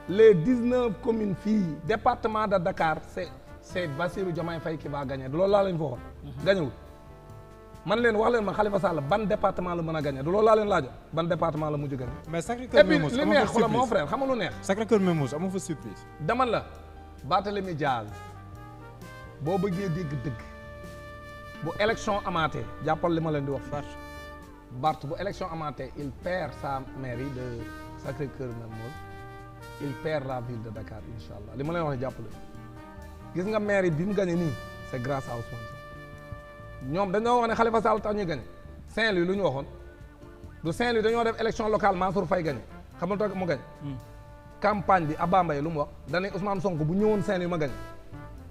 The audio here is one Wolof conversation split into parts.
les 19 communes fii département de Dakar c'est Bassirou Diomaye Faye qui va gagner du loolu laa leen fa waxoon. gañewul man leen wax leen ma Khalifa Sall ban département la mën a gagner du loolu laa leen laajoon ban département la mujj gagner. mais Sacré-Cœur Mermoz li neex xoolal mon frère xam nga lu neex. Sacré-Cœur Mermoz amoo fa surprise. dama la Barthélémy Diaz boo bëggee dégg dëgg bu élection amaatee jàppal li ma leen di wax. Bart bu élection amaatee il perd sa mairie de Sacré-Cœur Mermoz il perd la ville de Dakar incha allah li ma leen wax ne jàppale gis nga mairie bi mu gagné nii c'est grâce à Ousmane Sonko ñoom dañoo wax ne Khalifa Sall tax ñuy gagné Saint-Louis lu ñu waxoon du Saint-Louis dañoo def élection locale Mansour Faye gagné xam nga tax mu gagné. campagne bi Abba Mbaye lu mu wax dañuy Ousmane Sonko bu ñëwoon Saint-Louis ma gagné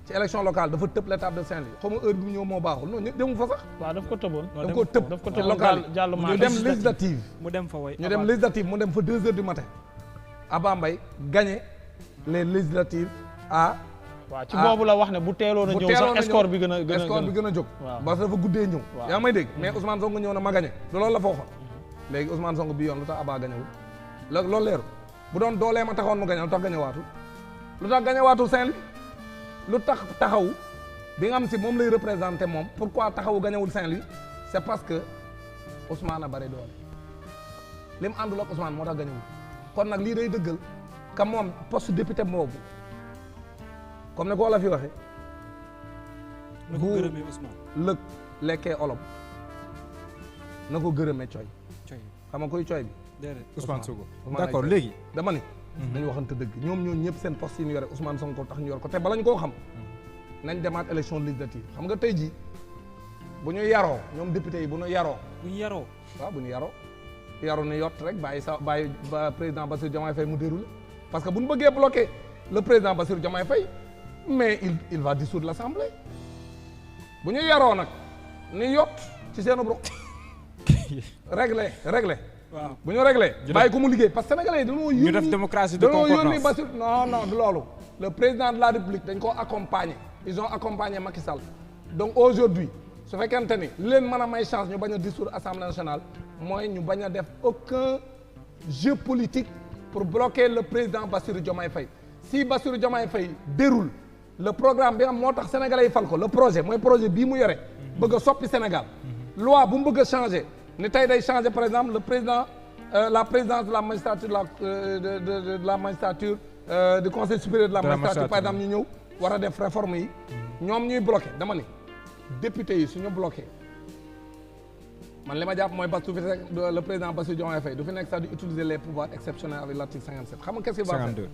ci élection locale dafa tëb l'étape de Saint-Louis xaw ma heure bi mu ñëw moo baaxul non ñëpp demu fa sax. waaw daf ko tëboon. daf ko tëb daf ko tëboon local jàll ñu dem législative. mu dem fa way ñu dem législative mu dem fa 2 heures du matin Abba Mbaye gagné les législatives à. waaw ci boobu la wax ne bu teeloon a ñëw sax score bi gën a jóg. waaw parce que dafa guddee ñëw. yaa may dégg mais Ousmane Sonko ñëw na ma gagné du loolu la fa waxoon. léegi Ousmane Sonko bi yoon lu tax Abba gagné wul loolu leeru bu doon doolee ma taxawoon mu gagné lu tax gagné waatul lu tax gagné waatul Saint-Louis lu tax taxaw bi nga xam si moom lay représenté moom pourquoi taxawu gañewul Saint-Louis c'est parce que Ousmane a bari doole li mu àndul ak Ousmane moo tax gañewul kon nag lii day dëggal ka moom poste député boobu comme ne ko la fi waxee na ko gërëmee Ousmane lëg lekkee olom na ko gërëmee coy coy xam nga koy coy bi déedéet Ousmane Sonko Ousmane d'accord léegi dama ni dañu waxante dëgg ñoom ñëpp seen poste yi ñu yore Ousmane Sonko tax ñu yor ko te bala ñu koo xam nañ demaat élection législative xam nga tey jii bu ñu yaroo ñoom député yi bu ñu yaroo waaw bu ñu yaru ni yott rek bàyyi ba président Bassirou Diomaye Faye mu déroulé parce que bu ñu bëggee bloquer le président Bassirou Diomaye Faye mais il va dissoudre l'Assemblée bu ñu yaroo nag ni yott ci seen ruq réglé waaw bu ñu réglé bàyyi ko mu liggéey parce que sénégalais yi dañoo yónni ñu def démocratie de concordance dañoo yónni Bassirou non du loolu le président de la République dañ koo accompagner ils ont accompagné Macky Sall donc aujourd'hui su fekkente ni li leen mën a may chance ñu bañ a dissoudre Assemblée nationale mooy ñu bañ a def aucun jeu politique pour bloquer le président Bassirou Diomaye Faye si Bassirou Diomaye Faye déroule le programme bi nga xam moo tax sénégalais yi fal ko le projet mooy projet bii mu yore bëgg a soppi Sénégal loi bu mu bëgg a changer ni tey day changer par exemple le président la présidence de la magistrature de la magistrature du conseil supérieur de la magistrature par exemple ñu ñëw war a def réforme yi ñoom ñuy bloqué dama ni député yi suñu bloqué man li ma jàpp mooy du fi nekk le président Bassirou Diomaye Faye du fi nekk sax di utiliser les pouvoirs exceptionnels avec l'article 57 xam nga qu'est-ce qu'il va faire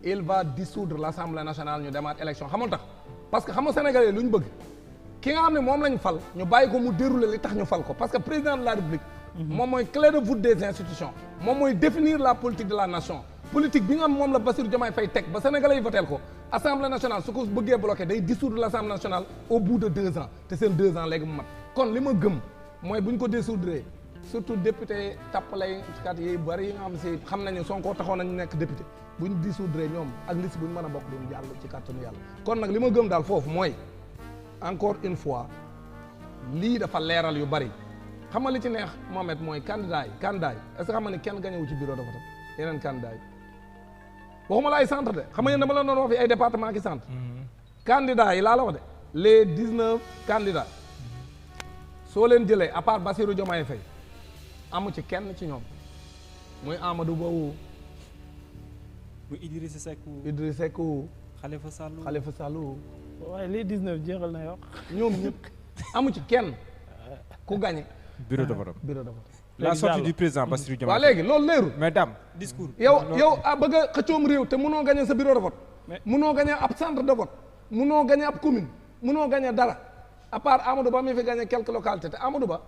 il va dissoudre l'Assemblée nationale ñu demaat élection xamul tax parce que xam nga sénégalais lu ñu bëgg ki nga xam ne moom lañ fal ñu bàyyi ko mu dérouler li tax ñu fal ko parce que président de la République moom mooy clé de voûte des institutions moom mooy définir la politique de la nation politique bi nga xam moom la Bassirou Diomaye Faye teg ba sénégalais yi voteel ko Assemblée nationale su ko bëggee bloqué day dissoudre l'Assemblée nationale au bout de 2 ans te seen 2 ans léegi mu mat kon li ma gëm mooy bu ñu ko dissoudre surtout député tappalay kat yi bari yi nga xam si xam nañu Sonko taxoon nañu nekk député bu ñu dissoudre ñoom ak liste bu ñu mën a bokk duñu jàll ci kàttanu yàlla kon nag li ma gëm daal foofu mooy encore une fois lii dafa leeral yu bari xam nga li ci neex Mohamed mooy candidat yi est-ce que xam nga ni kenn gañewu ci bureau de vote yeneen candidat yi waxuma la ay centre de xam nga yéen dama la doon wax fi ay département ki centre candidat yi laa la wax de les 19 candidats soo leen jëlee à part Bassirou Diomaye Faye amu ci kenn ci ñoom muy Amadou Ba wu muy Idrissa Seck Khalifa Sall waaye les 19 jeexal na yokk ñoom ñëpp amu ci kenn ku gagné bureau de vote léegi la sortie du président Bassirou Diomaye waaw léegi loolu leerul mais dame discours yow bëgg a xëccoom réew te mënoo gagné sa bureau de vote mënoo gagné ab centre de vote mënoo gagné ab commune mënoo gagné dara à part Amadou Ba mi fi gagné quelques localités te Amadou Ba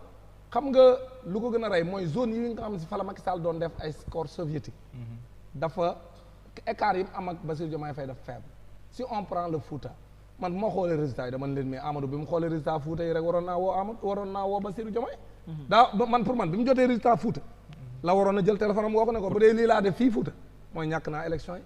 xam nga lu ko gën a rey mooy zone yi nga xam si fa la Macky Sall doon def ay score soviétique dafa écart yi am ak Bassirou Diomaye Faye dafa faible si on prend le Fouta man bu ma xoolee résultat yi dama leen mais Amadou bi mu xoolee résultat Fouta yi rek waroon naa woo Bassirou Diomaye pour man bi mu jotee résultat Fouta la waroon a jël téléphone am woo ko ne ko bu dee lii laa def fii Fouta mooy ñàkk naa élection yi